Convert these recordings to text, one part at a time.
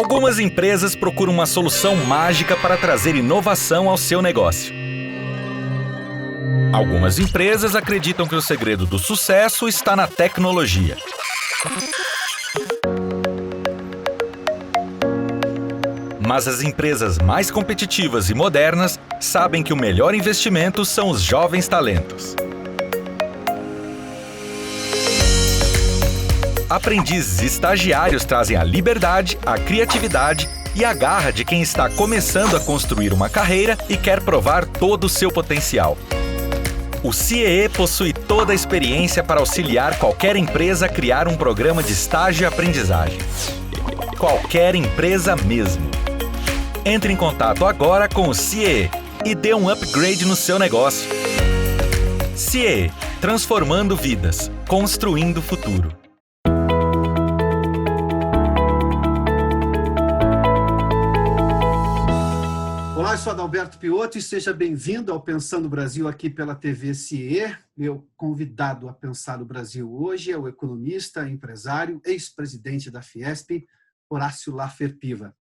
Algumas empresas procuram uma solução mágica para trazer inovação ao seu negócio. Algumas empresas acreditam que o segredo do sucesso está na tecnologia. Mas as empresas mais competitivas e modernas sabem que o melhor investimento são os jovens talentos. Aprendizes e estagiários trazem a liberdade, a criatividade e a garra de quem está começando a construir uma carreira e quer provar todo o seu potencial. O CIEE possui toda a experiência para auxiliar qualquer empresa a criar um programa de estágio e aprendizagem. Qualquer empresa mesmo. Entre em contato agora com o CIEE e dê um upgrade no seu negócio. CIEE, transformando vidas, construindo o futuro. Olá, eu sou Adalberto Piotto e seja bem-vindo ao Pensando Brasil aqui pela TV CIE. Meu convidado a pensar o Brasil hoje é o economista, empresário, ex-presidente da Fiesp, Horácio Laffer Piva.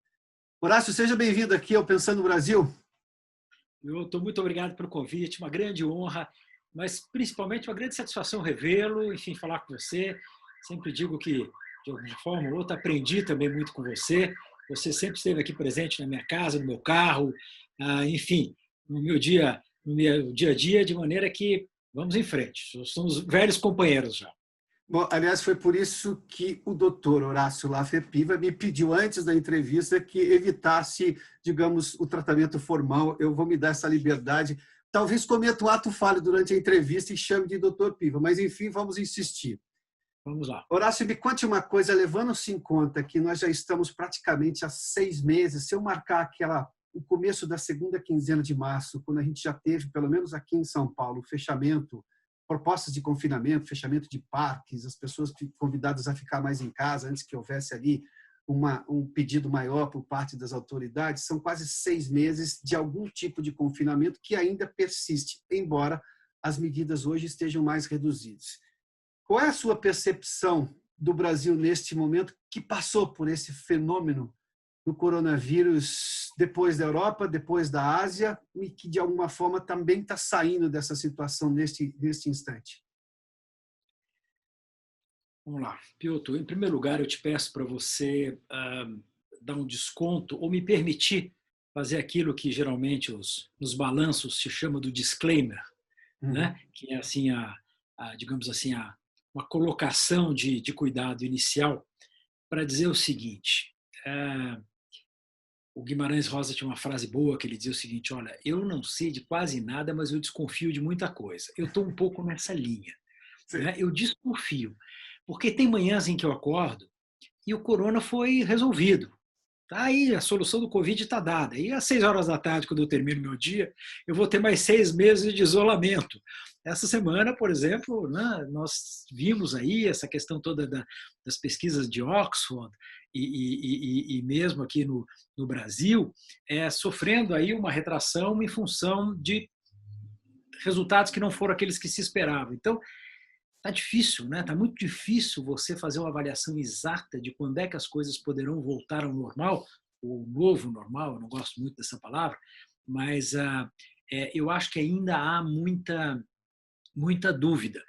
Horácio, seja bem-vindo aqui ao Pensando Brasil. Muito obrigado pelo convite, uma grande honra, mas principalmente uma grande satisfação revê-lo, enfim, falar com você. Sempre digo que, de alguma forma ou outra, aprendi também muito com você. Você sempre esteve aqui presente na minha casa, no meu carro, enfim, no meu dia a dia, de maneira que vamos em frente. Somos velhos companheiros já. Bom, aliás, foi por isso que o doutor Horácio Laffer Piva me pediu antes da entrevista que evitasse, digamos, o tratamento formal. Eu vou me dar essa liberdade. Talvez cometa um ato falho durante a entrevista e chame de doutor Piva, mas enfim, vamos insistir. Vamos lá. Horácio, me conte uma coisa, levando-se em conta que nós já estamos praticamente há 6 meses, se eu marcar o começo da segunda quinzena de março, quando a gente já teve, pelo menos aqui em São Paulo, fechamento, propostas de confinamento, fechamento de parques, as pessoas convidadas a ficar mais em casa antes que houvesse ali um pedido maior por parte das autoridades, são quase 6 meses de algum tipo de confinamento que ainda persiste, embora as medidas hoje estejam mais reduzidas. Qual é a sua percepção do Brasil neste momento que passou por esse fenômeno do coronavírus depois da Europa, depois da Ásia e que de alguma forma também está saindo dessa situação neste instante? Vamos lá. Piotto, em primeiro lugar, eu te peço para você dar um desconto ou me permitir fazer aquilo que geralmente nos balanços se chama do disclaimer, né? Que é assim digamos assim, uma colocação de cuidado inicial para dizer o seguinte. O Guimarães Rosa tinha uma frase boa que ele dizia o seguinte: olha, eu não sei de quase nada, mas eu desconfio de muita coisa. Eu estou um pouco nessa linha. Né? Eu desconfio, porque tem manhãs em que eu acordo e o corona foi resolvido. Tá aí, a solução do Covid está dada. E às 6 horas da tarde, quando eu termino meu dia, eu vou ter mais 6 meses de isolamento. Essa semana, por exemplo, né, nós vimos aí essa questão toda das pesquisas de Oxford e mesmo aqui no Brasil, sofrendo aí uma retração em função de resultados que não foram aqueles que se esperavam. Então, está difícil, né? Está muito difícil você fazer uma avaliação exata de quando é que as coisas poderão voltar ao normal, ou novo normal, eu não gosto muito dessa palavra, mas eu acho que ainda há muita dúvida.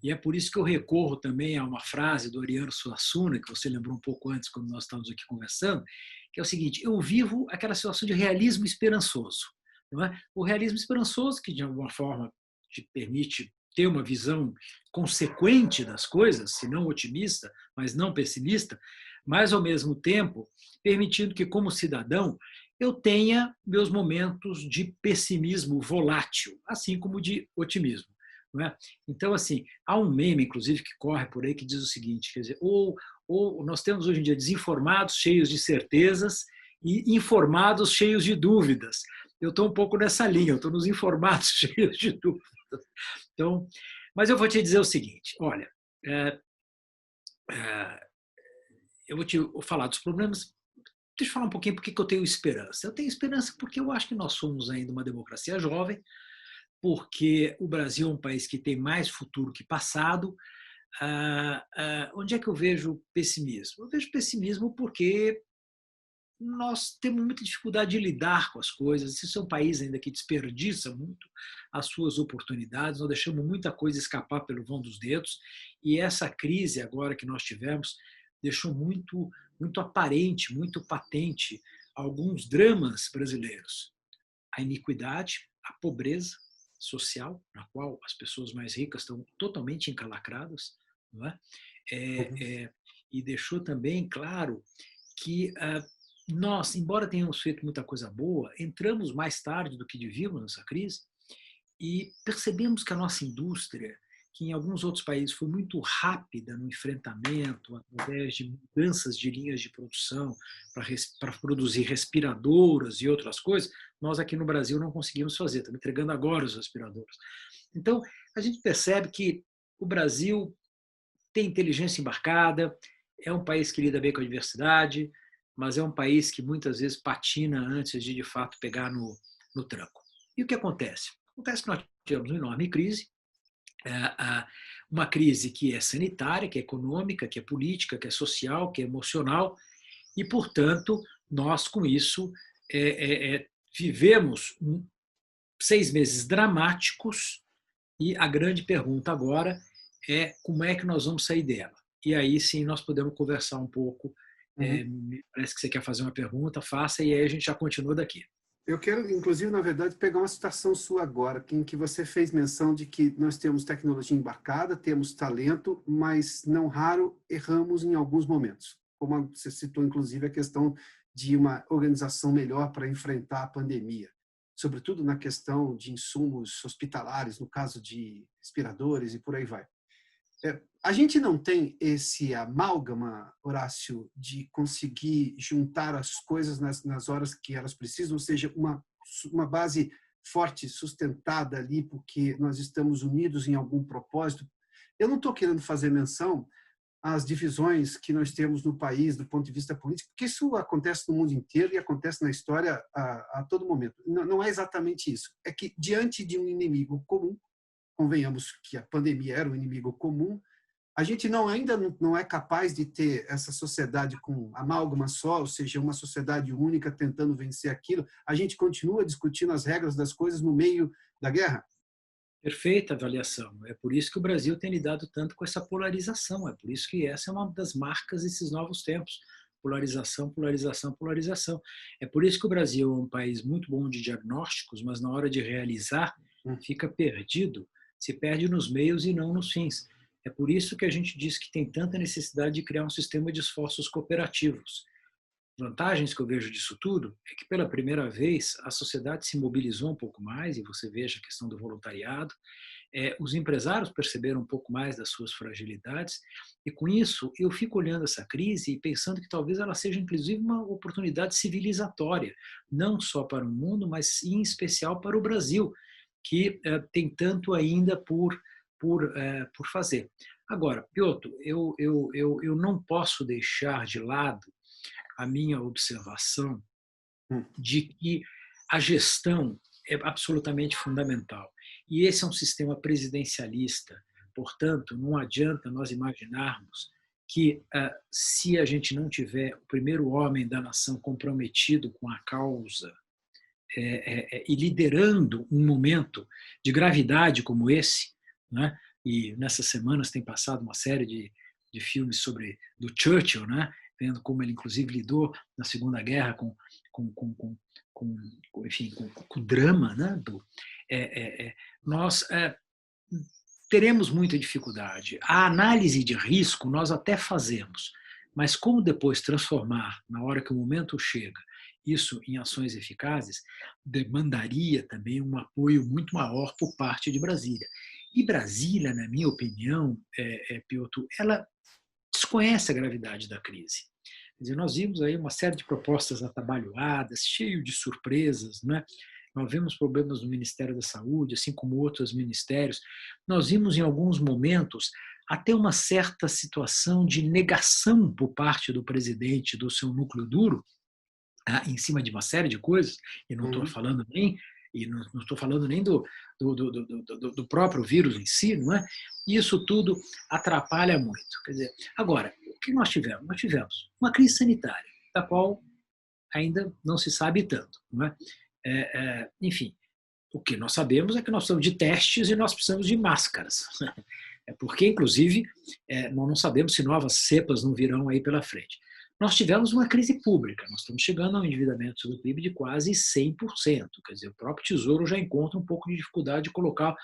E é por isso que eu recorro também a uma frase do Ariano Suassuna, que você lembrou um pouco antes, quando nós estávamos aqui conversando, que é o seguinte: eu vivo aquela situação de realismo esperançoso. Não é? O realismo esperançoso, que de alguma forma te permite ter uma visão consequente das coisas, se não otimista, mas não pessimista, mas, ao mesmo tempo, permitindo que, como cidadão, eu tenha meus momentos de pessimismo volátil, assim como de otimismo. Não é? Então, assim, há um meme, inclusive, que corre por aí, que diz o seguinte, quer dizer, ou nós temos hoje em dia desinformados, cheios de certezas, e informados, cheios de dúvidas. Eu estou um pouco nessa linha, eu estou nos informados, cheios de dúvidas. Então, mas eu vou te dizer o seguinte, olha, eu vou te falar dos problemas. Deixa eu falar um pouquinho por que eu tenho esperança. Eu tenho esperança porque eu acho que nós somos ainda uma democracia jovem, porque o Brasil é um país que tem mais futuro que passado. Onde é que eu vejo pessimismo? Eu vejo pessimismo porque nós temos muita dificuldade de lidar com as coisas. Isso é um país ainda que desperdiça muito as suas oportunidades, nós deixamos muita coisa escapar pelo vão dos dedos, e essa crise agora que nós tivemos deixou muito aparente, muito patente alguns dramas brasileiros. A iniquidade, a pobreza social, na qual as pessoas mais ricas estão totalmente encalacradas, não é? E deixou também claro que nós, embora tenhamos feito muita coisa boa, entramos mais tarde do que devíamos nessa crise e percebemos que a nossa indústria, que em alguns outros países foi muito rápida no enfrentamento, através de mudanças de linhas de produção para produzir respiradoras e outras coisas, nós aqui no Brasil não conseguimos fazer, estamos entregando agora os respiradores. Então, a gente percebe que o Brasil tem inteligência embarcada, é um país que lida bem com a diversidade, mas é um país que muitas vezes patina antes de fato, pegar no tranco. E o que acontece? Acontece que nós tivemos uma enorme crise, uma crise que é sanitária, que é econômica, que é política, que é social, que é emocional, e, portanto, nós, com isso, vivemos 6 meses dramáticos, e a grande pergunta agora é como é que nós vamos sair dela. E aí sim nós podemos conversar um pouco. Parece que você quer fazer uma pergunta, faça, e aí a gente já continua daqui. Eu quero, inclusive, na verdade, pegar uma citação sua agora, em que você fez menção de que nós temos tecnologia embarcada, temos talento, mas não raro erramos em alguns momentos. Como você citou, inclusive, a questão de uma organização melhor para enfrentar a pandemia, sobretudo na questão de insumos hospitalares, no caso de respiradores e por aí vai. A gente não tem esse amálgama, Horácio, de conseguir juntar as coisas nas horas que elas precisam, ou seja, uma base forte, sustentada ali, porque nós estamos unidos em algum propósito. Eu não estou querendo fazer menção às divisões que nós temos no país do ponto de vista político, porque isso acontece no mundo inteiro e acontece na história a todo momento. Não é exatamente isso. É que, diante de um inimigo comum, convenhamos que a pandemia era um inimigo comum, a gente ainda não é capaz de ter essa sociedade com amálgama só, ou seja, uma sociedade única tentando vencer aquilo. A gente continua discutindo as regras das coisas no meio da guerra. Perfeita avaliação. É por isso que o Brasil tem lidado tanto com essa polarização. É por isso que essa é uma das marcas desses novos tempos. Polarização, polarização, polarização. É por isso que o Brasil é um país muito bom de diagnósticos, mas na hora de realizar fica perdido. Se perde nos meios e não nos fins. É por isso que a gente diz que tem tanta necessidade de criar um sistema de esforços cooperativos. Vantagens que eu vejo disso tudo é que, pela primeira vez, a sociedade se mobilizou um pouco mais, e você veja a questão do voluntariado, os empresários perceberam um pouco mais das suas fragilidades, e com isso eu fico olhando essa crise e pensando que talvez ela seja, inclusive, uma oportunidade civilizatória, não só para o mundo, mas em especial para o Brasil, que tem tanto ainda por fazer. Agora, Piotr, eu não posso deixar de lado a minha observação de que a gestão é absolutamente fundamental. E esse é um sistema presidencialista, portanto, não adianta nós imaginarmos que, se a gente não tiver o primeiro homem da nação comprometido com a causa, e liderando um momento de gravidade como esse, né? E nessas semanas tem passado uma série de filmes do Churchill, né? Vendo como ele inclusive lidou na Segunda Guerra com o drama, né? Nós teremos muita dificuldade. A análise de risco nós até fazemos, mas como depois transformar, na hora que o momento chega, isso em ações eficazes, demandaria também um apoio muito maior por parte de Brasília. E Brasília, na minha opinião, Piotr, ela desconhece a gravidade da crise. Quer dizer, nós vimos aí uma série de propostas atabalhoadas, cheio de surpresas, né? Nós vimos problemas no Ministério da Saúde, assim como outros ministérios. Nós vimos, em alguns momentos, até uma certa situação de negação por parte do presidente do seu núcleo duro, em cima de uma série de coisas, e não estou falando nem do próprio vírus em si, não é? Isso tudo atrapalha muito. Quer dizer, agora, o que nós tivemos? Nós tivemos uma crise sanitária, da qual ainda não se sabe tanto. Não é? Enfim, o que nós sabemos é que nós precisamos de testes e nós precisamos de máscaras. É porque, inclusive, nós não sabemos se novas cepas não virão aí pela frente. Nós tivemos uma crise pública, nós estamos chegando a um endividamento do PIB de quase 100%, quer dizer, o próprio Tesouro já encontra um pouco de dificuldade de colocar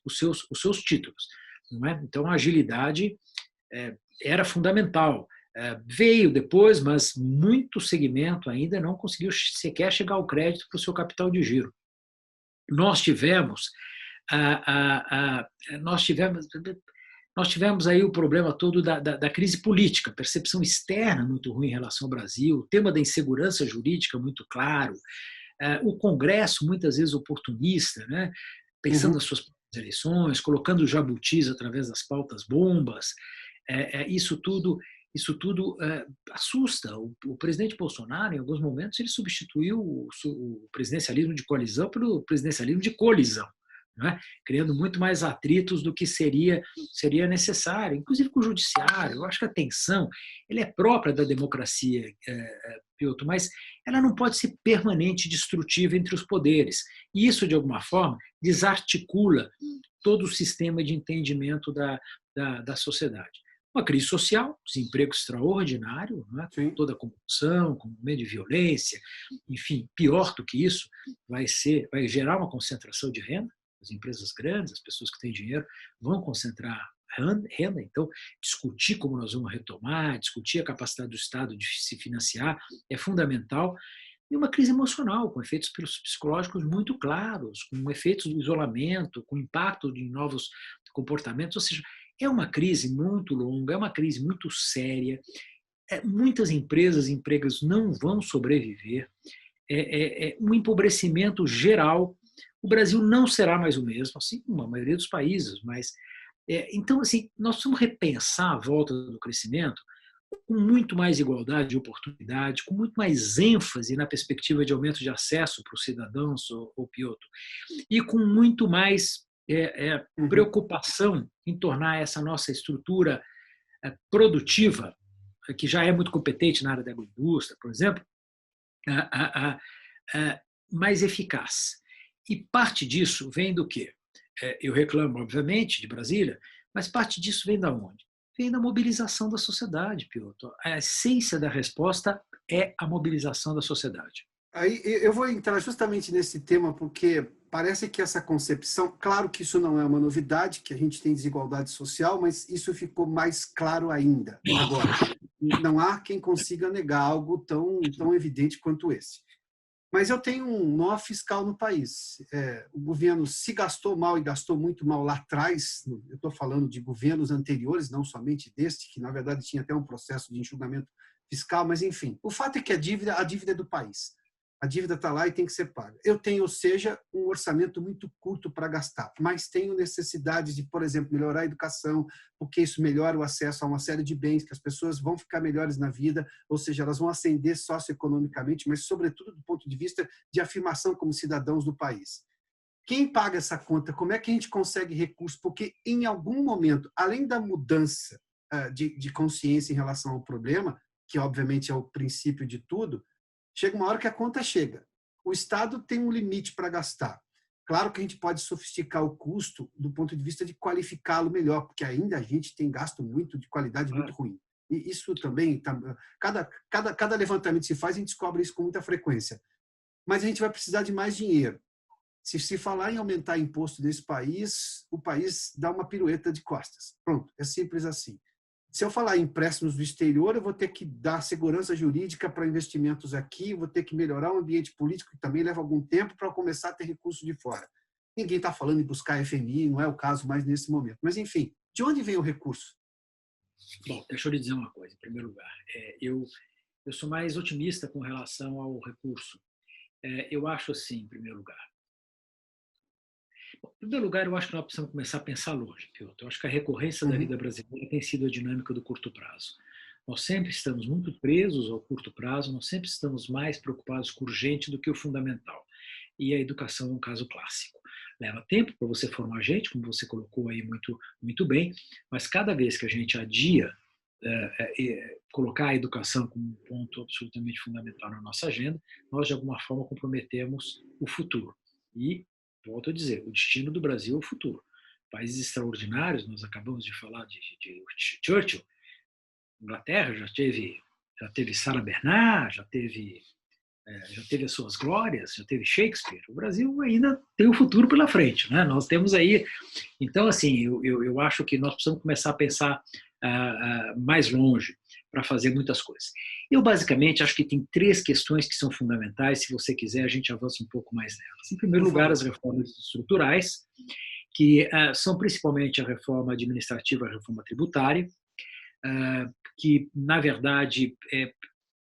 os seus títulos. Não é? Então, a agilidade era fundamental. Veio depois, mas muito segmento ainda não conseguiu sequer chegar ao crédito para o seu capital de giro. Nós tivemos aí o problema todo da crise política, percepção externa muito ruim em relação ao Brasil, o tema da insegurança jurídica muito claro, o Congresso muitas vezes oportunista, né, pensando nas suas eleições, colocando jabutis através das pautas bombas, isso tudo assusta. O presidente Bolsonaro, em alguns momentos, ele substituiu o presidencialismo de coalizão pelo presidencialismo de colisão, né? Criando muito mais atritos do que seria necessário, inclusive com o judiciário. Eu acho que a tensão ele é própria da democracia, Piotr, mas ela não pode ser permanente e destrutiva entre os poderes. E isso, de alguma forma, desarticula todo o sistema de entendimento da sociedade. Uma crise social, desemprego extraordinário, né? Toda a corrupção, com medo de violência, enfim, pior do que isso, vai gerar uma concentração de renda. As empresas grandes, as pessoas que têm dinheiro, vão concentrar renda. Então, discutir como nós vamos retomar, discutir a capacidade do Estado de se financiar é fundamental. E uma crise emocional, com efeitos psicológicos muito claros, com efeitos do isolamento, com impacto de novos comportamentos. Ou seja, é uma crise muito longa, é uma crise muito séria. Muitas empresas e empregos não vão sobreviver. Um empobrecimento geral. O Brasil não será mais o mesmo, assim como a maioria dos países. Mas, então, assim, nós precisamos repensar a volta do crescimento com muito mais igualdade de oportunidade, com muito mais ênfase na perspectiva de aumento de acesso para os cidadãos, ou Piotr, e com muito mais preocupação em tornar essa nossa estrutura produtiva, que já é muito competente na área da agroindústria, por exemplo, mais eficaz. E parte disso vem do quê? Eu reclamo, obviamente, de Brasília, mas parte disso vem da onde? Vem da mobilização da sociedade, Piotr. A essência da resposta é a mobilização da sociedade. Aí eu vou entrar justamente nesse tema, porque parece que essa concepção, claro que isso não é uma novidade, que a gente tem desigualdade social, mas isso ficou mais claro ainda. Agora, não há quem consiga negar algo tão evidente quanto esse. Mas eu tenho um nó fiscal no país. O governo se gastou mal e gastou muito mal lá atrás. Eu estou falando de governos anteriores, não somente deste, que na verdade tinha até um processo de enxugamento fiscal, mas enfim. O fato é que a dívida é do país. A dívida está lá e tem que ser paga. Eu tenho, ou seja, um orçamento muito curto para gastar, mas tenho necessidades de, por exemplo, melhorar a educação, porque isso melhora o acesso a uma série de bens, que as pessoas vão ficar melhores na vida, ou seja, elas vão ascender socioeconomicamente, mas, sobretudo, do ponto de vista de afirmação como cidadãos do país. Quem paga essa conta? Como é que a gente consegue recursos? Porque, em algum momento, além da mudança de consciência em relação ao problema, que, obviamente, é o princípio de tudo, chega uma hora que a conta chega. O Estado tem um limite para gastar. Claro que a gente pode sofisticar o custo do ponto de vista de qualificá-lo melhor, porque ainda a gente tem gasto muito de qualidade muito ruim. E isso também, cada levantamento que se faz, a gente descobre isso com muita frequência. Mas a gente vai precisar de mais dinheiro. Se falar em aumentar imposto nesse país, o país dá uma pirueta de costas. Pronto, é simples assim. Se eu falar em empréstimos do exterior, eu vou ter que dar segurança jurídica para investimentos aqui, vou ter que melhorar o ambiente político, que também leva algum tempo para começar a ter recursos de fora. Ninguém está falando em buscar FMI, não é o caso mais nesse momento. Mas, enfim, de onde vem o recurso? Bom, deixa eu lhe dizer uma coisa, em primeiro lugar. Eu sou mais otimista com relação ao recurso. Eu acho assim, em primeiro lugar. Em primeiro lugar, eu acho que nós precisamos começar a pensar longe, Piotr. Eu acho que a recorrência da vida brasileira tem sido a dinâmica do curto prazo. Nós sempre estamos muito presos ao curto prazo, nós sempre estamos mais preocupados com o urgente do que o fundamental. E a educação é um caso clássico. Leva tempo para você formar gente, como você colocou aí muito bem, mas cada vez que a gente adia colocar a educação como um ponto absolutamente fundamental na nossa agenda, nós, de alguma forma, comprometemos o futuro. E, volto a dizer, o destino do Brasil é o futuro. Países extraordinários, nós acabamos de falar de Churchill, Inglaterra já teve Sarah Bernard, já teve as suas glórias, já teve Shakespeare. O Brasil ainda tem o futuro pela frente, né? Nós temos aí... Então, assim, eu acho que nós precisamos começar a pensar mais longe para fazer muitas coisas. Eu, basicamente, acho que tem 3 questões que são fundamentais. Se você quiser, a gente avança um pouco mais nelas. Em primeiro lugar, as reformas estruturais, que são principalmente a reforma administrativa e a reforma tributária, que, na verdade,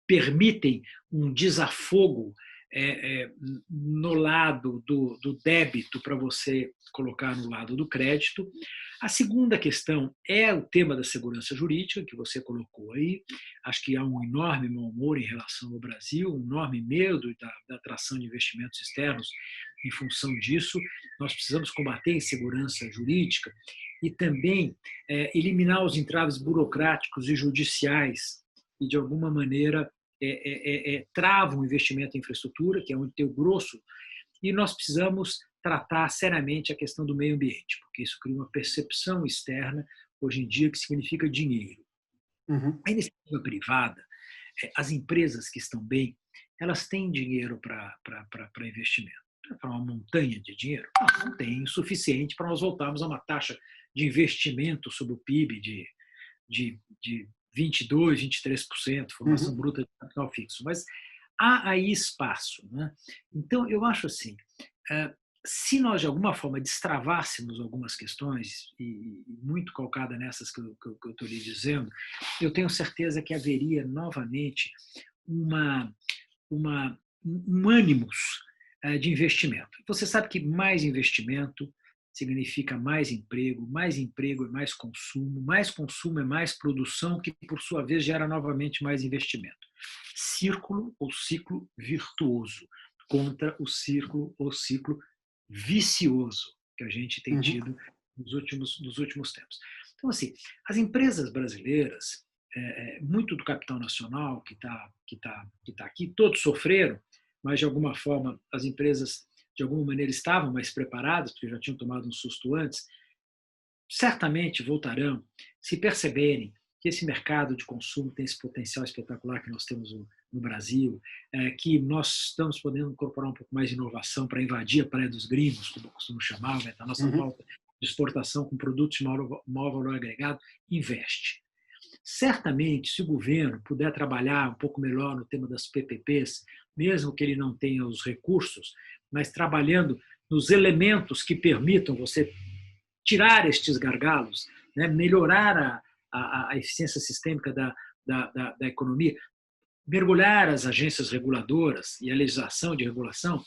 permitem um desafogo no lado do débito para você colocar no lado do crédito. A segunda questão é o tema da segurança jurídica, que você colocou aí. Acho que há um enorme mau humor em relação ao Brasil, um enorme medo da atração de investimentos externos em função disso. Nós precisamos combater a insegurança jurídica e também eliminar os entraves burocráticos e judiciais e, de alguma maneira, travam o investimento em infraestrutura, que é onde tem o grosso, e nós precisamos tratar seriamente a questão do meio ambiente, porque isso cria uma percepção externa, hoje em dia, que significa dinheiro. Uhum. A iniciativa privada, as empresas que estão bem, elas têm dinheiro para investimento. Para uma montanha de dinheiro, não tem o suficiente para nós voltarmos a uma taxa de investimento sobre o PIB de 22%, 23%, formação bruta de capital fixo. Mas há aí espaço, né? Então, eu acho assim, se nós, de alguma forma, destravássemos algumas questões, e muito calcada nessas que eu estou lhe dizendo, eu tenho certeza que haveria novamente um ânimos de investimento. Você sabe que mais investimento significa mais emprego é mais consumo é mais produção, que, por sua vez, gera novamente mais investimento. Círculo ou ciclo virtuoso contra o círculo ou ciclo vicioso que a gente tem tido nos últimos tempos. Então, assim, as empresas brasileiras, muito do capital nacional que tá aqui, todos sofreram, mas, de alguma forma, as empresas, de alguma maneira, estavam mais preparadas, porque já tinham tomado um susto antes, certamente voltarão, se perceberem que esse mercado de consumo tem esse potencial espetacular que nós temos no Brasil, que nós estamos podendo incorporar um pouco mais de inovação para invadir a praia dos gringos, como eu costumo chamar, a nossa pauta de exportação com produtos de maior valor agregado, investe. Certamente, se o governo puder trabalhar um pouco melhor no tema das PPPs, mesmo que ele não tenha os recursos, mas trabalhando nos elementos que permitam você tirar estes gargalos, né, melhorar a eficiência sistêmica da economia, mergulhar as agências reguladoras e a legislação de regulação,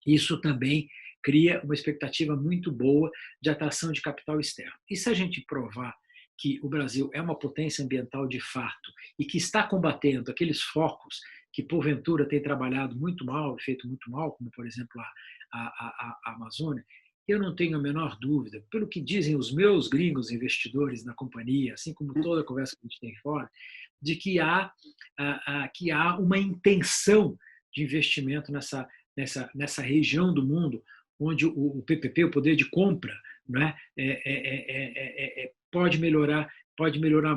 isso também cria uma expectativa muito boa de atração de capital externo. E se a gente provar que o Brasil é uma potência ambiental de fato e que está combatendo aqueles focos que, porventura, têm trabalhado muito mal, feito muito mal, como, por exemplo, a Amazônia, eu não tenho a menor dúvida, pelo que dizem os meus gringos investidores na companhia, assim como toda a conversa que a gente tem fora, de que há uma intenção de investimento nessa região do mundo onde o PPP, o poder de compra, né, pode melhorar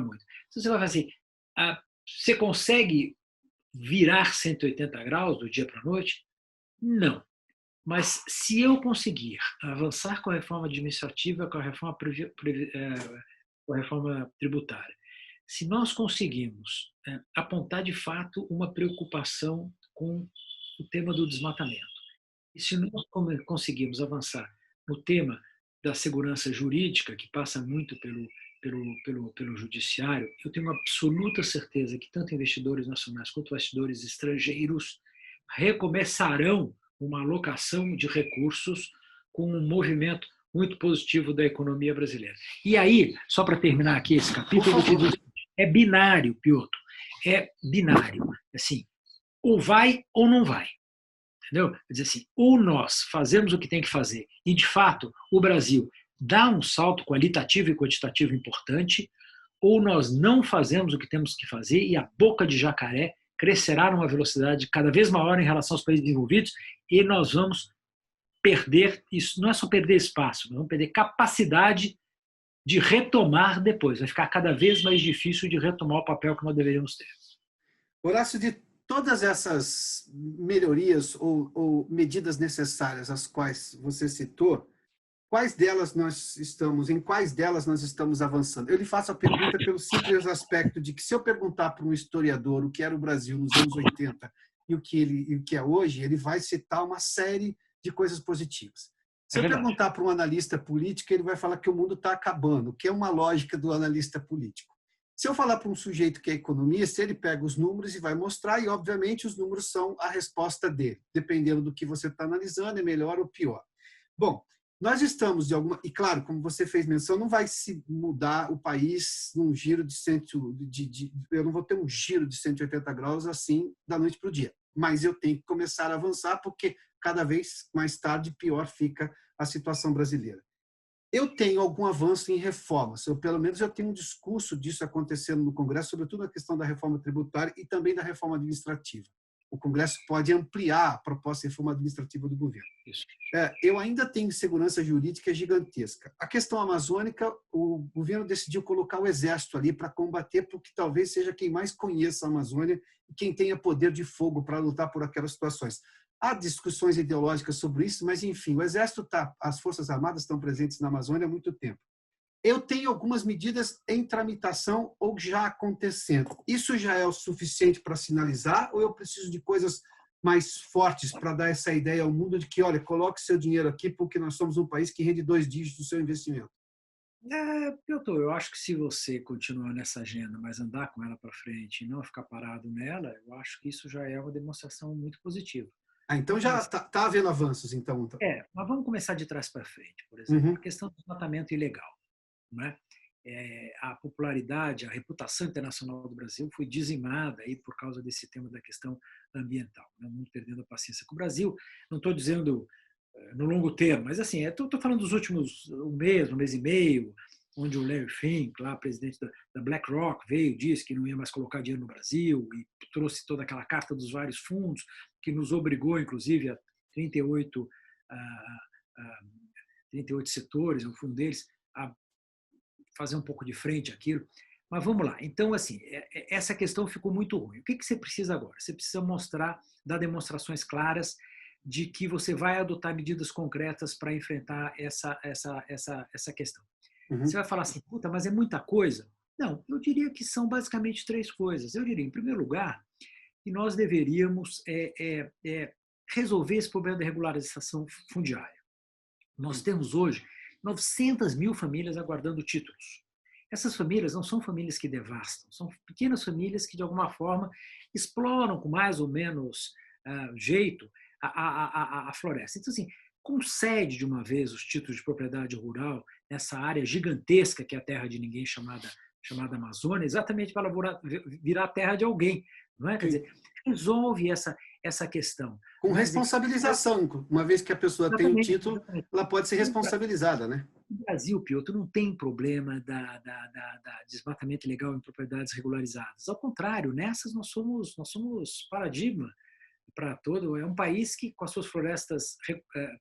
muito. Então, você vai fazer, você consegue virar 180 graus do dia para a noite? Não. Mas se eu conseguir avançar com a reforma administrativa, com a reforma tributária, se nós conseguirmos apontar de fato uma preocupação com o tema do desmatamento, e se nós conseguirmos avançar no tema da segurança jurídica, que passa muito pelo judiciário, eu tenho absoluta certeza que tanto investidores nacionais quanto investidores estrangeiros recomeçarão uma alocação de recursos com um movimento muito positivo da economia brasileira. E aí, só para terminar aqui esse capítulo, é binário, Piotr, é binário. Assim, ou vai ou não vai. Entendeu? Quer dizer assim, ou nós fazemos o que tem que fazer e, de fato, o Brasil dá um salto qualitativo e quantitativo importante, ou nós não fazemos o que temos que fazer e a boca de jacaré crescerá numa velocidade cada vez maior em relação aos países desenvolvidos e nós vamos perder, isso não é só perder espaço, nós vamos perder capacidade de retomar depois. Vai ficar cada vez mais difícil de retomar o papel que nós deveríamos ter. Horácio, de todas essas melhorias ou medidas necessárias as quais você citou, em quais delas nós estamos avançando? Eu lhe faço a pergunta pelo simples aspecto de que se eu perguntar para um historiador o que era o Brasil nos anos 80 e o que é hoje, ele vai citar uma série de coisas positivas. Se eu perguntar para um analista político, ele vai falar que o mundo está acabando, que é uma lógica do analista político. Se eu falar para um sujeito que é economista, ele pega os números e vai mostrar, e obviamente os números são a resposta dele. Dependendo do que você está analisando, é melhor ou pior. Bom, nós estamos e claro, como você fez menção, não vai se mudar o país num giro eu não vou ter um giro de 180 graus assim da noite para o dia. Mas eu tenho que começar a avançar, porque cada vez mais tarde pior fica a situação brasileira. Eu tenho algum avanço em reformas, pelo menos eu tenho um discurso disso acontecendo no Congresso, sobretudo a questão da reforma tributária e também da reforma administrativa. O Congresso pode ampliar a proposta de reforma administrativa do governo. Isso. Eu ainda tenho insegurança jurídica gigantesca. A questão amazônica, o governo decidiu colocar o Exército ali para combater, porque talvez seja quem mais conheça a Amazônia e quem tenha poder de fogo para lutar por aquelas situações. Há discussões ideológicas sobre isso, mas, enfim, o Exército as Forças Armadas estão presentes na Amazônia há muito tempo. Eu tenho algumas medidas em tramitação ou já acontecendo. Isso já é o suficiente para sinalizar ou eu preciso de coisas mais fortes para dar essa ideia ao mundo de que, olha, coloque seu dinheiro aqui porque nós somos um país que rende 2 dígitos do seu investimento? Piotr, eu acho que se você continuar nessa agenda, mas andar com ela para frente e não ficar parado nela, eu acho que isso já é uma demonstração muito positiva. Então já está havendo avanços, então. Mas vamos começar de trás para frente, por exemplo. A questão do desmatamento ilegal. Né? A popularidade, a reputação internacional do Brasil foi dizimada aí por causa desse tema da questão ambiental. Né? O mundo perdendo a paciência com o Brasil. Não estou dizendo no longo termo, mas assim, estou falando dos últimos um mês e meio, onde o Larry Fink, lá, presidente da BlackRock, veio, disse que não ia mais colocar dinheiro no Brasil e trouxe toda aquela carta dos vários fundos que nos obrigou, inclusive, a 38 setores, o fundo deles, a fazer um pouco de frente àquilo. Mas vamos lá. Então, assim, essa questão ficou muito ruim. O que você precisa agora? Você precisa dar demonstrações claras de que você vai adotar medidas concretas para enfrentar essa questão. Você vai falar assim, puta, mas é muita coisa? Não, eu diria que são basicamente 3 coisas. Eu diria, em primeiro lugar, que nós deveríamos resolver esse problema da regularização fundiária. Nós temos hoje 900 mil famílias aguardando títulos. Essas famílias não são famílias que devastam, são pequenas famílias que, de alguma forma, exploram com mais ou menos jeito a floresta. Então, assim, concede de uma vez os títulos de propriedade rural nessa área gigantesca que é a terra de ninguém chamada Amazônia, exatamente para ela virar a terra de alguém. Não é? Quer dizer, resolve essa questão. Com responsabilização, uma vez que a pessoa tem um título, ela pode ser responsabilizada, né? No Brasil, Piotr, não tem problema da desmatamento ilegal em propriedades regularizadas. Ao contrário, nessas nós somos paradigma para todo. É um país que, com as suas florestas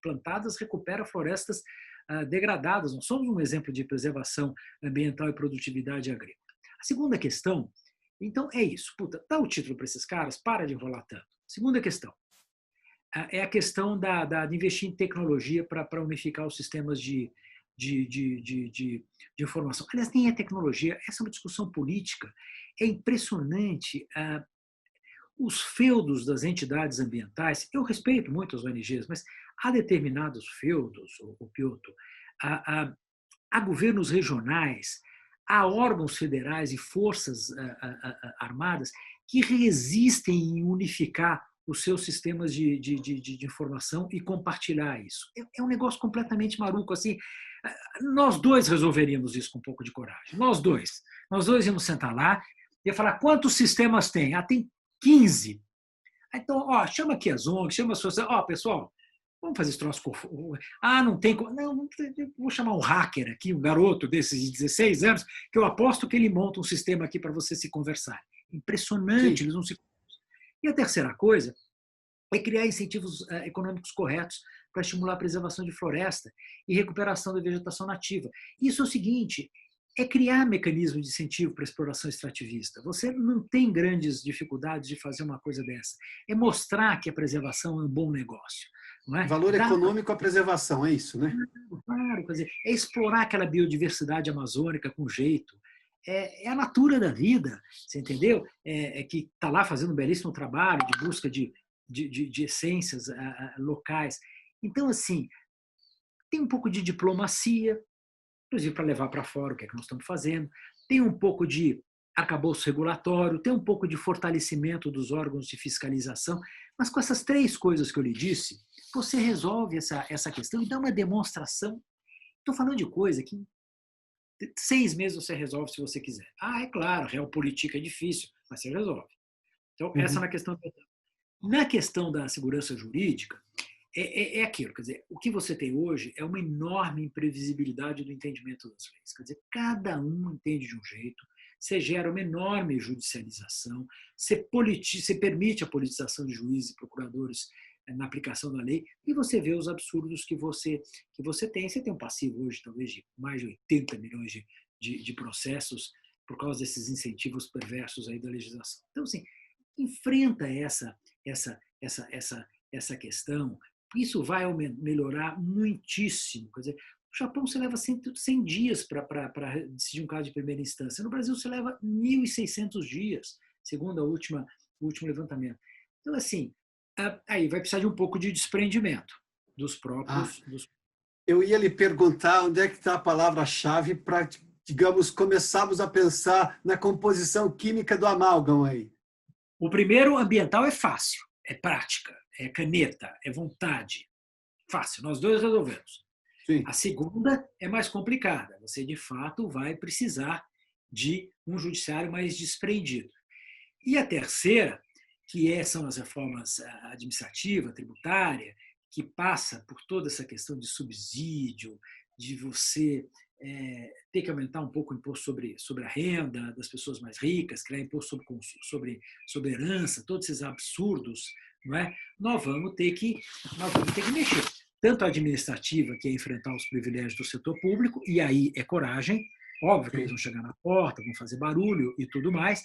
plantadas, recupera florestas degradadas. Nós somos um exemplo de preservação ambiental e produtividade agrícola. A segunda questão, então, é isso. Puta, dá o título para esses caras, para de enrolar tanto. Segunda questão é a questão de investir em tecnologia para unificar os sistemas de informação. Aliás, nem é tecnologia, essa é uma discussão política. É impressionante os feudos das entidades ambientais. Eu respeito muito as ONGs, mas há determinados feudos, o Piotr, há governos regionais, há órgãos federais e forças armadas que resistem em unificar os seus sistemas de informação e compartilhar isso. É um negócio completamente maluco. Assim, nós dois resolveríamos isso com um pouco de coragem. Nós dois íamos sentar lá e ia falar quantos sistemas tem? Tem 15. Então, chama aqui as ONGs, chama as pessoas. Pessoal, Vamos fazer esse troço. Ah, não tem. Não, vou chamar um hacker aqui, um garoto desses de 16 anos, que eu aposto que ele monta um sistema aqui para você se conversar. Impressionante, Sim. eles não se. E a terceira coisa é criar incentivos econômicos corretos para estimular a preservação de floresta e recuperação da vegetação nativa. Isso é o seguinte, é criar mecanismos de incentivo para a exploração extrativista. Você não tem grandes dificuldades de fazer uma coisa dessa. É mostrar que a preservação é um bom negócio. Não é? Valor econômico à preservação, é isso, né? Claro, quer dizer, é explorar aquela biodiversidade amazônica com jeito. É a natura da vida, você entendeu? Que está lá fazendo um belíssimo trabalho de busca de essências locais. Então, assim, tem um pouco de diplomacia, inclusive para levar para fora o que é que nós estamos fazendo, tem um pouco de arcabouço regulatório, tem um pouco de fortalecimento dos órgãos de fiscalização, mas com essas três coisas que eu lhe disse, você resolve essa questão e dá uma demonstração. Estou falando de coisa que em 6 meses você resolve se você quiser. Ah, é claro, realpolitik é difícil, mas você resolve. Então, essa na questão. Na questão da segurança jurídica, é aquilo, quer dizer, o que você tem hoje é uma enorme imprevisibilidade do entendimento das leis. Quer dizer, cada um entende de um jeito, você gera uma enorme judicialização, você permite a politização de juízes e procuradores na aplicação da lei, e você vê os absurdos que você tem. Você tem um passivo hoje, talvez, de mais de 80 milhões de processos por causa desses incentivos perversos aí da legislação. Então, assim, enfrenta essa questão, isso vai melhorar muitíssimo. Quer dizer, no Japão você leva 100 dias para decidir um caso de primeira instância. No Brasil você leva 1.600 dias, segundo o último levantamento. Então, assim, aí vai precisar de um pouco de desprendimento dos próprios. Eu ia lhe perguntar onde é que está a palavra-chave para, digamos, começarmos a pensar na composição química do amálgama aí. O primeiro, ambiental, é fácil, é prática, é caneta, é vontade. Fácil, nós dois resolvemos. Sim. A segunda é mais complicada. Você, de fato, vai precisar de um judiciário mais desprendido. E a terceira, são as reformas administrativa, tributária, que passa por toda essa questão de subsídio, de você ter que aumentar um pouco o imposto sobre a renda das pessoas mais ricas, criar imposto sobre herança, todos esses absurdos, não é? Nós vamos ter que mexer. Tanto a administrativa, que é enfrentar os privilégios do setor público, e aí é coragem, óbvio que eles vão chegar na porta, vão fazer barulho e tudo mais,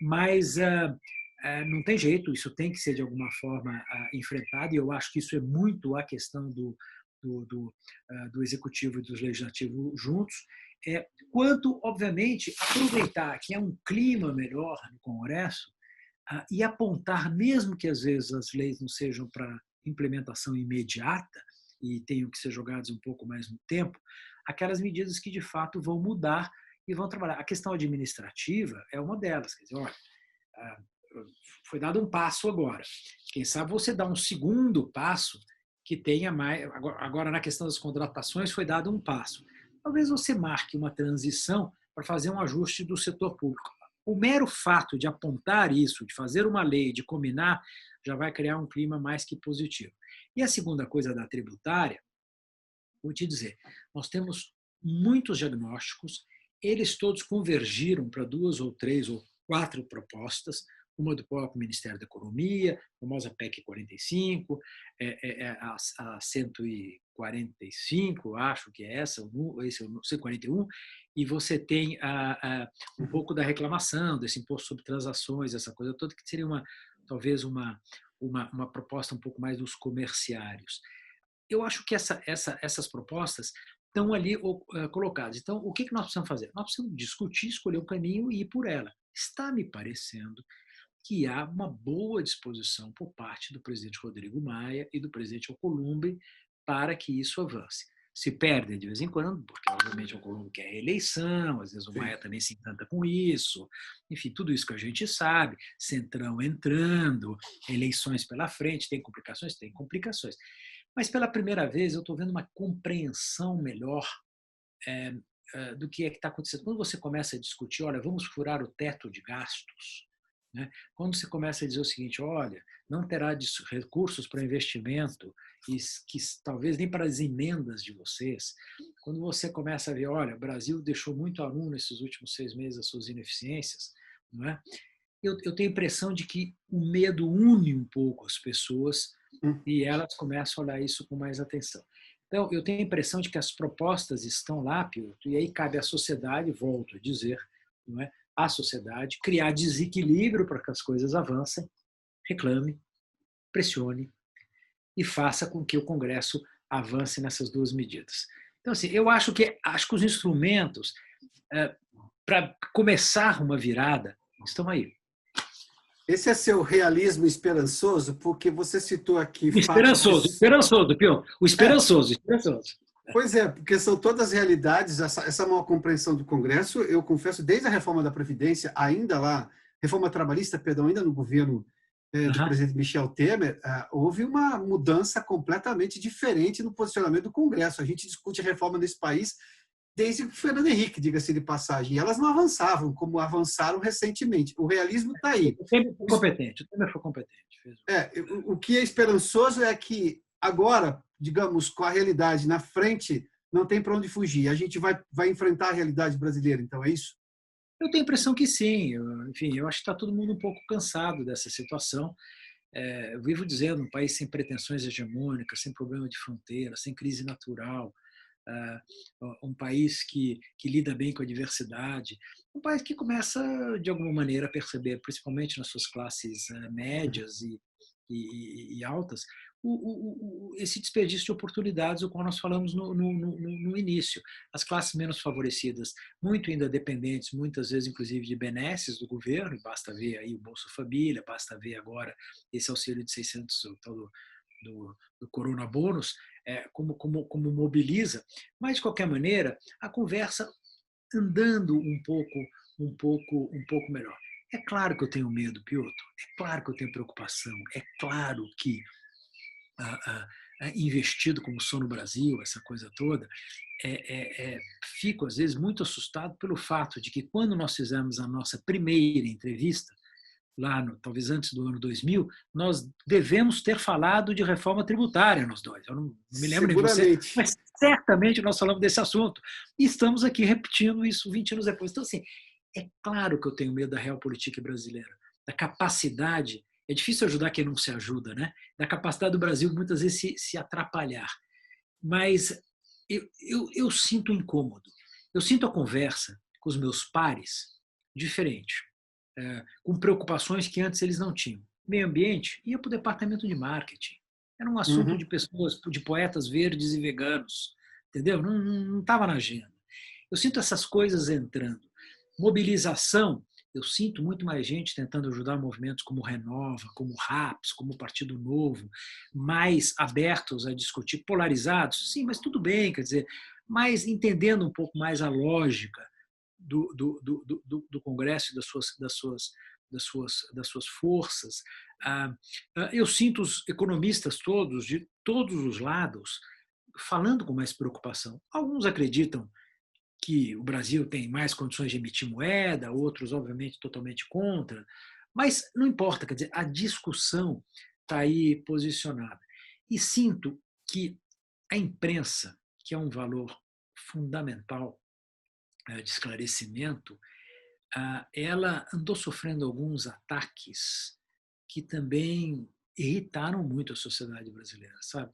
mas não tem jeito, isso tem que ser de alguma forma enfrentado, e eu acho que isso é muito a questão do executivo e do legislativo juntos, quanto, obviamente, aproveitar que há um clima melhor no Congresso e apontar, mesmo que às vezes as leis não sejam para implementação imediata e tenham que ser jogadas um pouco mais no tempo, aquelas medidas que de fato vão mudar e vão trabalhar. A questão administrativa é uma delas, quer dizer, olha, foi dado um passo agora, quem sabe você dá um segundo passo que tenha mais. Agora, na questão das contratações, foi dado um passo. Talvez você marque uma transição para fazer um ajuste do setor público. O mero fato de apontar isso, de fazer uma lei, de combinar, já vai criar um clima mais que positivo. E a segunda coisa da tributária, vou te dizer, nós temos muitos diagnósticos, eles todos convergiram para 2 ou 3 ou 4 propostas, uma do próprio Ministério da Economia, a famosa PEC 45, a 145, acho que é esse é o 141, e você tem um pouco da reclamação desse imposto sobre transações, essa coisa toda, que seria talvez uma proposta um pouco mais dos comerciários. Eu acho que essas propostas estão ali colocadas. Então, o que nós precisamos fazer? Nós precisamos discutir, escolher um caminho e ir por ela. Está me parecendo que há uma boa disposição por parte do presidente Rodrigo Maia e do presidente Alcolumbre para que isso avance. Se perde de vez em quando, porque obviamente o Alcolumbre quer reeleição, às vezes o Maia também se encanta com isso, enfim, tudo isso que a gente sabe, Centrão entrando, eleições pela frente, tem complicações. Mas pela primeira vez eu estou vendo uma compreensão melhor do que é que está acontecendo. Quando você começa a discutir, olha, vamos furar o teto de gastos, né? Quando você começa a dizer o seguinte, olha, não terá recursos para investimento, que talvez nem para as emendas de vocês, quando você começa a ver, olha, o Brasil deixou muito aluno nesses últimos 6 meses as suas ineficiências, não é? Eu tenho a impressão de que o medo une um pouco as pessoas e elas começam a olhar isso com mais atenção. Então, eu tenho a impressão de que as propostas estão lá, Piotr, e aí cabe à sociedade, volto a dizer, não é? A sociedade criar desequilíbrio para que as coisas avancem, reclame, pressione e faça com que o Congresso avance nessas 2 medidas. Então, assim, eu acho que os instrumentos para começar uma virada estão aí. Esse é seu realismo esperançoso, porque você citou aqui Esperançoso, Piotr. O esperançoso. Pois é, porque são todas realidades, essa maior compreensão do Congresso, eu confesso, desde a reforma da Previdência, ainda lá, reforma trabalhista, perdão, ainda no governo do presidente Michel Temer, houve uma mudança completamente diferente no posicionamento do Congresso. A gente discute reforma nesse país desde o Fernando Henrique, diga-se de passagem, e elas não avançavam como avançaram recentemente. O realismo está aí. O Temer foi competente. O que é esperançoso é que agora, digamos, com a realidade na frente, não tem para onde fugir. A gente vai enfrentar a realidade brasileira, então é isso? Eu tenho a impressão que sim. Eu acho que está todo mundo um pouco cansado dessa situação. Eu vivo dizendo, um país sem pretensões hegemônicas, sem problema de fronteira, sem crise natural, um país que lida bem com a diversidade, um país que começa, de alguma maneira, a perceber, principalmente nas suas classes médias e altas, esse desperdício de oportunidades, o qual nós falamos no início. As classes menos favorecidas, muito ainda dependentes, muitas vezes, inclusive, de benesses do governo, basta ver aí o Bolsa Família, basta ver agora esse auxílio de 600, o tal do Corona Bônus, como mobiliza, mas, de qualquer maneira, a conversa andando um pouco melhor. É claro que eu tenho medo, Piotr, é claro que eu tenho preocupação, é claro que investido como sou no Brasil, essa coisa toda, fico, às vezes, muito assustado pelo fato de que, quando nós fizemos a nossa primeira entrevista, lá talvez antes do ano 2000, nós devemos ter falado de reforma tributária, nós dois. Eu não me lembro nem você, mas certamente nós falamos desse assunto. E estamos aqui repetindo isso 20 anos depois. Então, assim, é claro que eu tenho medo da realpolitik brasileira, da capacidade, é difícil ajudar quem não se ajuda, né? Da capacidade do Brasil, muitas vezes, se atrapalhar. Mas eu sinto incômodo. Eu sinto a conversa com os meus pares diferente. Com preocupações que antes eles não tinham. Meio ambiente ia para o departamento de marketing. Era um assunto de pessoas, de poetas verdes e veganos. Entendeu? Não estava na agenda. Eu sinto essas coisas entrando. Mobilização, eu sinto muito mais gente tentando ajudar movimentos como Renova, como RAPS, como Partido Novo, mais abertos a discutir, polarizados. Sim, mas tudo bem, quer dizer, mas entendendo um pouco mais a lógica do Congresso e das suas forças. Eu sinto os economistas todos, de todos os lados, falando com mais preocupação. Alguns acreditam que o Brasil tem mais condições de emitir moeda, outros, obviamente, totalmente contra, mas não importa, quer dizer, a discussão está aí posicionada. E sinto que a imprensa, que é um valor fundamental de esclarecimento, ela andou sofrendo alguns ataques que também irritaram muito a sociedade brasileira, sabe?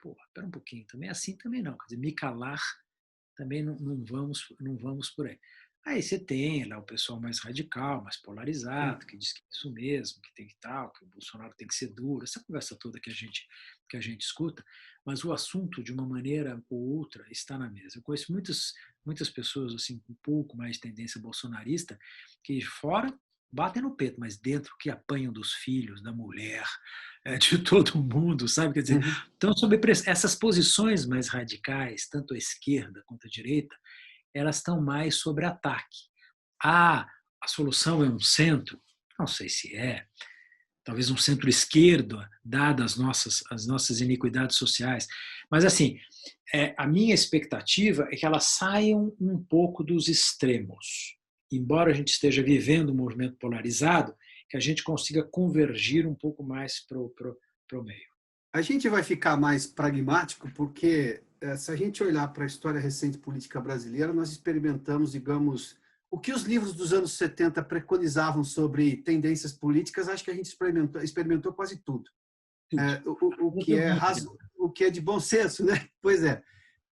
Pô, espera um pouquinho, também assim também não, quer dizer, me calar também não vamos por aí. Aí você tem lá o pessoal mais radical, mais polarizado, que diz que é isso mesmo, que tem que tal, que o Bolsonaro tem que ser duro, essa conversa toda que a gente escuta, mas o assunto, de uma maneira ou outra, está na mesa. Eu conheço muitas pessoas assim, com um pouco mais de tendência bolsonarista, que fora batem no peito, mas dentro que apanham dos filhos, da mulher, de todo mundo, sabe? Quer dizer, então, sobre essas posições mais radicais, tanto a esquerda quanto a direita, elas estão mais sobre ataque. A solução é um centro? Não sei se é. Talvez um centro-esquerdo, dadas as nossas iniquidades sociais. Mas, assim, a minha expectativa é que elas saiam um pouco dos extremos embora a gente esteja vivendo um movimento polarizado, que a gente consiga convergir um pouco mais para o meio. A gente vai ficar mais pragmático porque, se a gente olhar para a história recente política brasileira, nós experimentamos, digamos, o que os livros dos anos 70 preconizavam sobre tendências políticas, acho que a gente experimentou quase tudo. O que é de bom senso, né? Pois é.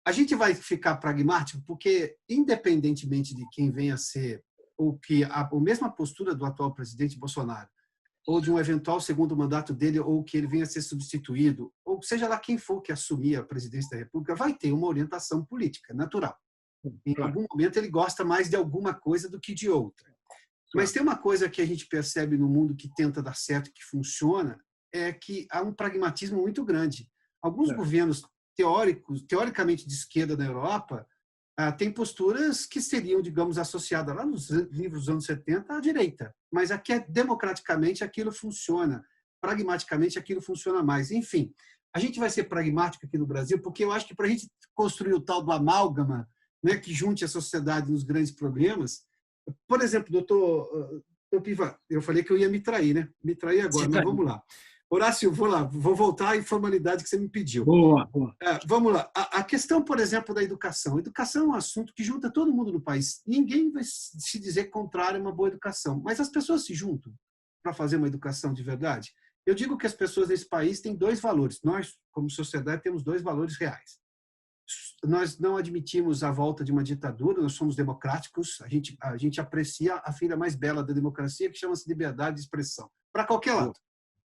A gente vai ficar pragmático porque, independentemente de quem venha a ser, ou que a mesma postura do atual presidente Bolsonaro, ou de um eventual segundo mandato dele, ou que ele venha a ser substituído, ou seja lá quem for que assumir a presidência da República, vai ter uma orientação política natural. Em algum momento ele gosta mais de alguma coisa do que de outra. Mas tem uma coisa que a gente percebe no mundo que tenta dar certo, que funciona, é que há um pragmatismo muito grande. Alguns governos teoricamente de esquerda na Europa, têm posturas que seriam, digamos, associadas lá nos livros dos anos 70 à direita. Mas aqui, democraticamente, aquilo funciona. Pragmaticamente, aquilo funciona mais. Enfim, a gente vai ser pragmático aqui no Brasil, porque eu acho que para a gente construir o tal do amálgama, né, que junte a sociedade nos grandes problemas, por exemplo, doutor Piva, eu falei que eu ia me trair, né? Me trair agora, mas vamos lá. Horácio, vou voltar à informalidade que você me pediu. Boa. Vamos lá. A questão, por exemplo, da educação. A educação é um assunto que junta todo mundo no país. Ninguém vai se dizer contrário a uma boa educação, mas as pessoas se juntam para fazer uma educação de verdade. Eu digo que as pessoas nesse país têm dois valores. Nós, como sociedade, temos dois valores reais. Nós não admitimos a volta de uma ditadura, nós somos democráticos, a gente aprecia a filha mais bela da democracia, que chama-se liberdade de expressão, para qualquer lado.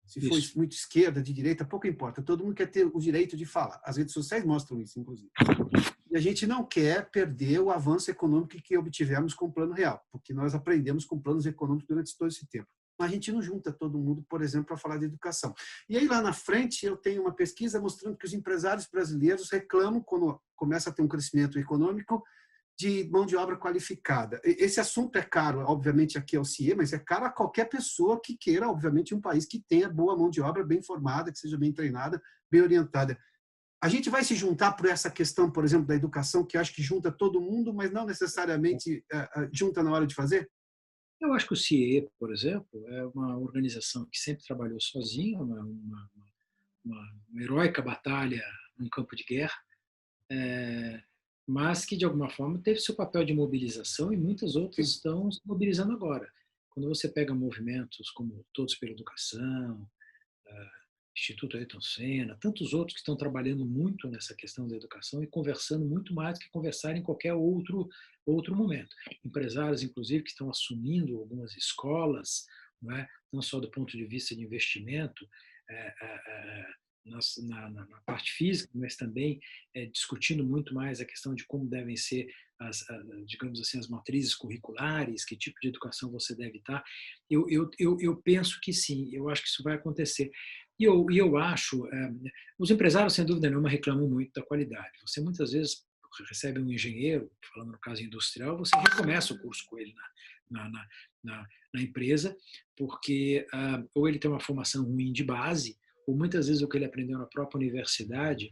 Se for muito esquerda, de direita, pouco importa. Todo mundo quer ter o direito de falar. As redes sociais mostram isso, inclusive. E a gente não quer perder o avanço econômico que obtivemos com o Plano Real, porque nós aprendemos com planos econômicos durante todo esse tempo. Mas a gente não junta todo mundo, por exemplo, para falar de educação. E aí, lá na frente, eu tenho uma pesquisa mostrando que os empresários brasileiros reclamam, quando começa a ter um crescimento econômico, de mão de obra qualificada. Esse assunto é caro, obviamente, aqui ao CIE, mas é caro a qualquer pessoa que queira, obviamente, um país que tenha boa mão de obra, bem formada, que seja bem treinada, bem orientada. A gente vai se juntar por essa questão, por exemplo, da educação, que eu acho que junta todo mundo, mas não necessariamente junta na hora de fazer? Eu acho que o CIE, por exemplo, é uma organização que sempre trabalhou sozinha, uma heróica batalha num campo de guerra, mas que, de alguma forma, teve seu papel de mobilização e muitas outras estão se mobilizando agora. Quando você pega movimentos como Todos pela Educação, Instituto Ayrton Senna, tantos outros que estão trabalhando muito nessa questão da educação e conversando muito mais do que conversar em qualquer outro momento. Empresários, inclusive, que estão assumindo algumas escolas, não só do ponto de vista de investimento, na parte física, mas também discutindo muito mais a questão de como devem ser digamos assim, as matrizes curriculares, que tipo de educação você deve estar. Eu penso que sim, eu acho que isso vai acontecer. E eu acho, os empresários, sem dúvida nenhuma, reclamam muito da qualidade. Você muitas vezes recebe um engenheiro, falando no caso industrial, você recomeça o curso com ele na empresa, porque ou ele tem uma formação ruim de base, ou muitas vezes o que ele aprendeu na própria universidade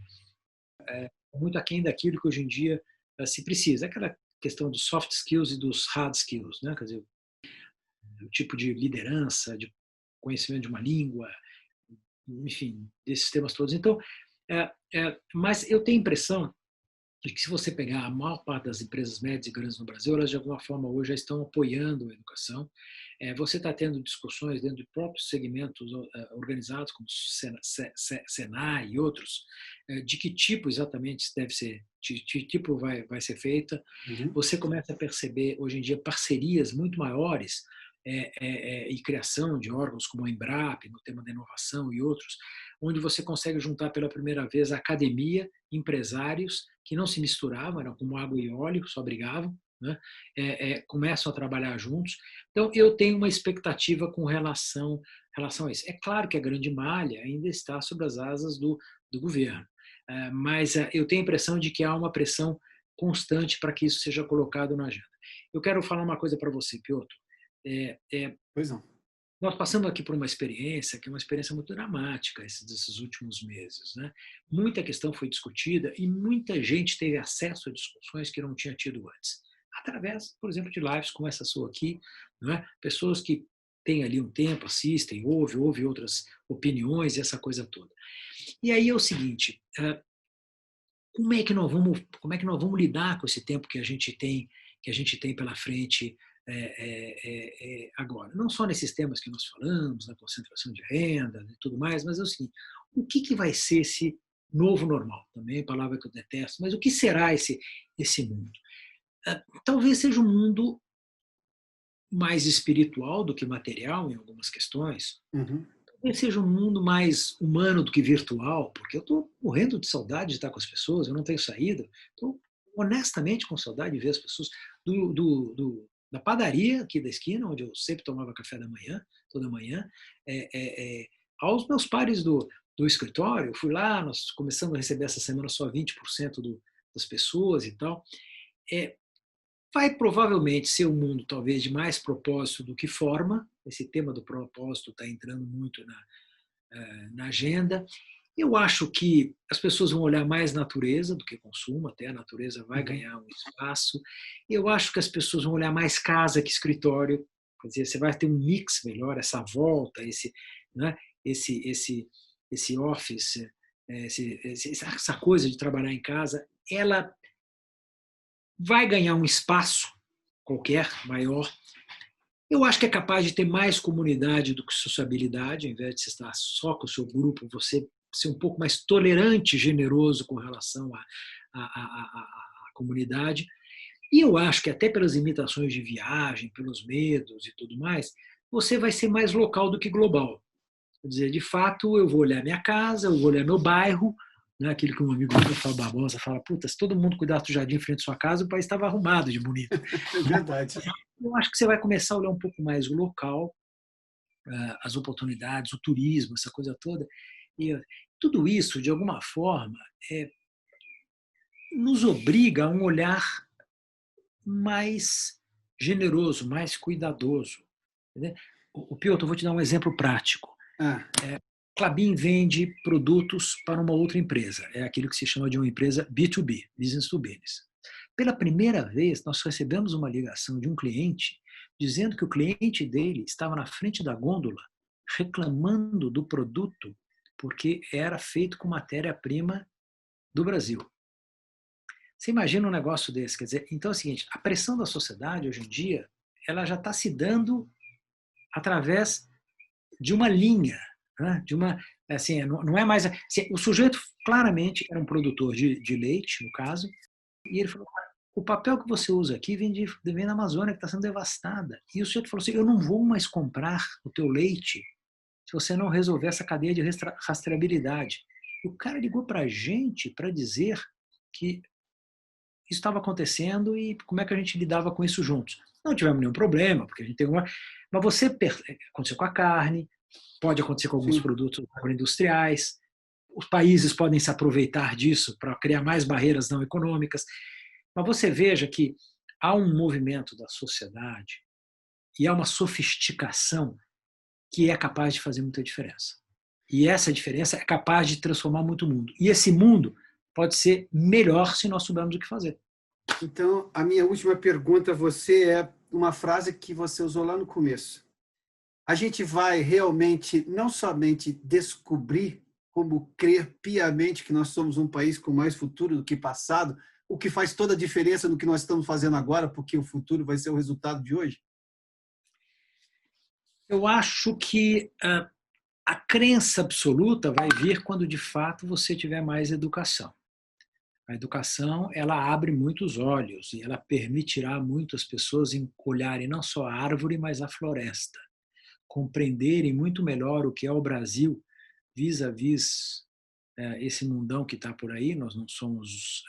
é muito aquém daquilo que hoje em dia se precisa. Aquela questão dos soft skills e dos hard skills, né? Quer dizer, o tipo de liderança, de conhecimento de uma língua, enfim, desses temas todos. Então, mas eu tenho a impressão de que se você pegar a maior parte das empresas médias e grandes no Brasil, elas de alguma forma hoje já estão apoiando a educação. Você está tendo discussões dentro de próprios segmentos organizados, como Senai e outros, de que tipo exatamente deve ser, de que tipo vai ser feita. Você começa a perceber hoje em dia parcerias muito maiores e criação de órgãos como a Embrapa, no tema da inovação e outros, onde você consegue juntar pela primeira vez a academia, empresários que não se misturavam, eram como água e óleo, só brigavam, né? Começam a trabalhar juntos. Então, eu tenho uma expectativa com relação a isso. É claro que a grande malha ainda está sob as asas do governo, mas eu tenho a impressão de que há uma pressão constante para que isso seja colocado na agenda. Eu quero falar uma coisa para você, Piotr. Pois não. Nós passamos aqui por uma experiência que é uma experiência muito dramática esses últimos meses, né? Muita questão foi discutida e muita gente teve acesso a discussões que não tinha tido antes. através, por exemplo, de lives como essa sua aqui, não é? Pessoas que têm ali um tempo, assistem, ouvem outras opiniões e essa coisa toda. E aí é o seguinte, como é que nós vamos lidar com esse tempo que a gente tem pela frente agora? Não só nesses temas que nós falamos, da concentração de renda e tudo mais, mas é o seguinte, o que vai ser esse novo normal? Também palavra que eu detesto, mas o que será esse mundo? Talvez seja um mundo mais espiritual do que material em algumas questões. Uhum. Talvez seja um mundo mais humano do que virtual, porque eu estou morrendo de saudade de estar com as pessoas, eu não tenho saído. Estou honestamente com saudade de ver as pessoas da padaria aqui da esquina, onde eu sempre tomava café da manhã, toda manhã, aos meus pares do escritório. Eu fui lá, nós começamos a receber essa semana só 20% das pessoas e tal. Vai provavelmente ser um mundo talvez de mais propósito do que forma. Esse tema do propósito está entrando muito na agenda. Eu acho que as pessoas vão olhar mais natureza do que consumo, até a natureza vai ganhar um espaço. Eu acho que as pessoas vão olhar mais casa que escritório. Quer dizer, você vai ter um mix melhor, essa volta, né, esse office, essa coisa de trabalhar em casa, ela vai ganhar um espaço qualquer, maior. Eu acho que é capaz de ter mais comunidade do que sociabilidade, ao invés de você estar só com o seu grupo, você ser um pouco mais tolerante, generoso com relação à comunidade. E eu acho que até pelas limitações de viagem, pelos medos e tudo mais, você vai ser mais local do que global. Quer dizer, de fato, eu vou olhar minha casa, eu vou olhar meu bairro, né? Aquilo que um amigo meu fala, Barbosa, fala, puta, se todo mundo cuidasse do jardim em frente à sua casa, o país estava arrumado de bonito. É verdade. Eu acho que você vai começar a olhar um pouco mais o local, as oportunidades, o turismo, essa coisa toda. E tudo isso, de alguma forma, nos obriga a um olhar mais generoso, mais cuidadoso. Entendeu? O Piotr, eu vou te dar um exemplo prático. Klabin vende produtos para uma outra empresa. É aquilo que se chama de uma empresa B2B, Business to Business. Pela primeira vez, nós recebemos uma ligação de um cliente dizendo que o cliente dele estava na frente da gôndola reclamando do produto porque era feito com matéria-prima do Brasil. Você imagina um negócio desse? Quer dizer, então é o seguinte, a pressão da sociedade hoje em dia, ela já está se dando através de uma linha, né? De uma, assim, não é mais assim, o sujeito claramente era um produtor de leite, no caso, e ele falou, o papel que você usa aqui vem da Amazônia, que está sendo devastada. E o sujeito falou assim, eu não vou mais comprar o teu leite se você não resolver essa cadeia de rastreabilidade. E o cara ligou para a gente para dizer que isso estava acontecendo e como é que a gente lidava com isso juntos. Não tivemos nenhum problema, porque a gente tem uma... Mas aconteceu com a carne, pode acontecer com alguns produtos agroindustriais, os países podem se aproveitar disso para criar mais barreiras não econômicas. Mas você veja que há um movimento da sociedade e há uma sofisticação que é capaz de fazer muita diferença. E essa diferença é capaz de transformar muito o mundo. E esse mundo pode ser melhor se nós soubermos o que fazer. Então, a minha última pergunta a você é uma frase que você usou lá no começo. A gente vai realmente não somente descobrir como crer piamente que nós somos um país com mais futuro do que passado, o que faz toda a diferença no que nós estamos fazendo agora, porque o futuro vai ser o resultado de hoje? Eu acho que a crença absoluta vai vir quando, de fato, você tiver mais educação. A educação, ela abre muitos olhos e ela permitirá muitas pessoas olharem não só a árvore, mas a floresta. Compreenderem muito melhor o que é o Brasil vis-à-vis esse mundão que está por aí. Nós não somos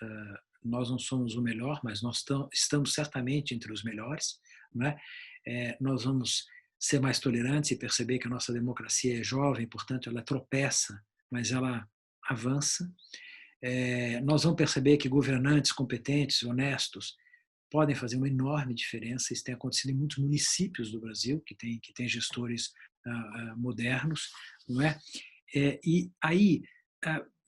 o melhor, mas nós estamos certamente entre os melhores. Não é? Nós vamos ser mais tolerantes e perceber que a nossa democracia é jovem, portanto, ela tropeça, mas ela avança. Nós vamos perceber que governantes competentes, honestos, podem fazer uma enorme diferença. Isso tem acontecido em muitos municípios do Brasil, que tem gestores modernos. Não é? E aí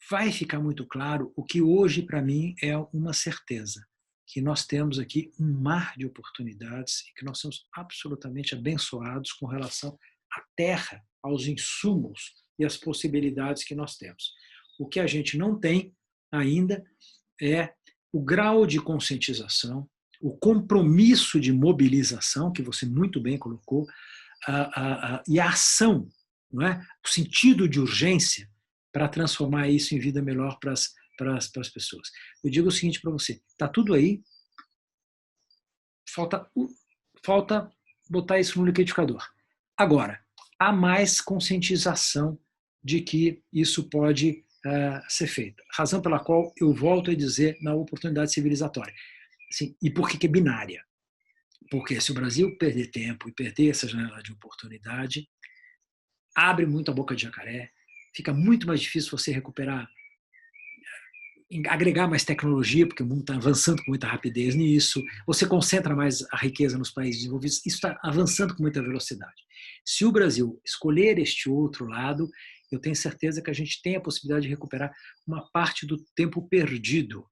vai ficar muito claro o que hoje, para mim, é uma certeza. que nós temos aqui um mar de oportunidades e que nós somos absolutamente abençoados com relação à terra, aos insumos e às possibilidades que nós temos. O que a gente não tem ainda é o grau de conscientização, o compromisso de mobilização, que você muito bem colocou, e a ação, não é? O sentido de urgência para transformar isso em vida melhor para as pessoas. Eu digo o seguinte para você, está tudo aí, falta botar isso no liquidificador. Agora, há mais conscientização de que isso pode ser feito. Razão pela qual eu volto a dizer na oportunidade civilizatória. Assim, e por que é binária? Porque se o Brasil perder tempo e perder essa janela de oportunidade, abre muito a boca de jacaré, fica muito mais difícil você recuperar, agregar mais tecnologia, porque o mundo está avançando com muita rapidez nisso, você concentra mais a riqueza nos países desenvolvidos, isso está avançando com muita velocidade. Se o Brasil escolher este outro lado, eu tenho certeza que a gente tem a possibilidade de recuperar uma parte do tempo perdido.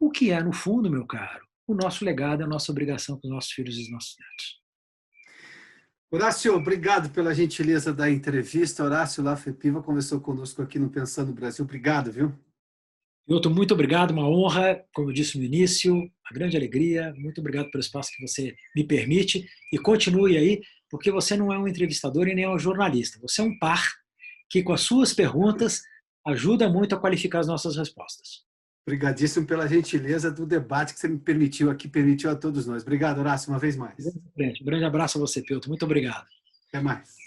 O que é, no fundo, meu caro, o nosso legado, a nossa obrigação com os nossos filhos e os nossos netos. Horácio, obrigado pela gentileza da entrevista. Horácio Lafepiva conversou conosco aqui no Pensando no Brasil. Obrigado, viu? Milton, muito obrigado, uma honra, como eu disse no início, uma grande alegria. Muito obrigado pelo espaço que você me permite e continue aí, porque você não é um entrevistador e nem é um jornalista. Você é um par que, com as suas perguntas, ajuda muito a qualificar as nossas respostas. Obrigadíssimo pela gentileza do debate que você me permitiu aqui, permitiu a todos nós. Obrigado, Horácio, uma vez mais. Um grande abraço a você, Pilton. Muito obrigado. Até mais.